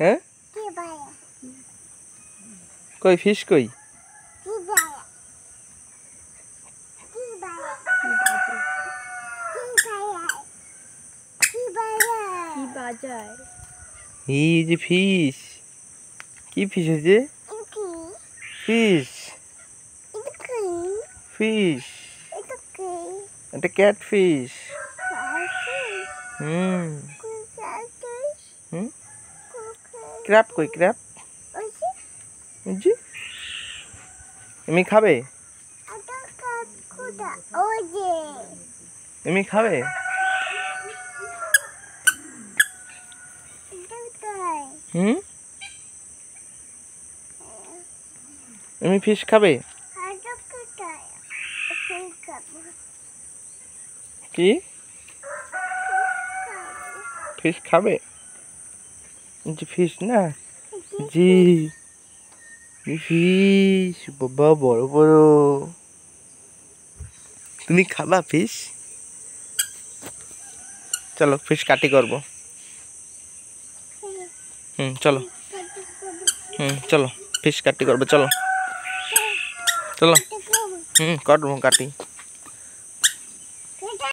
হ্যাঁ কই ফিশ কই? এই যে ফিশ, কি ফিশ হয়েছে? ফিশ ফিশ, এটা ক্যাট ফিশ। হুম হুম ক্র্যাব কই? ক্র্যাব জি এমনি খাবে? এমনি খাবে? হুম এমনি ফিশ খাবে? কি ফিশ খাবে? জি ফিশ না, জি ফিশ বাবা বড় বড়। তুমি খাবা ফিশ? চলো ফিশ কাটি করবো। চলো চলো ফিশ কাটি করবো, চলো চলো। কাটবো কাটি।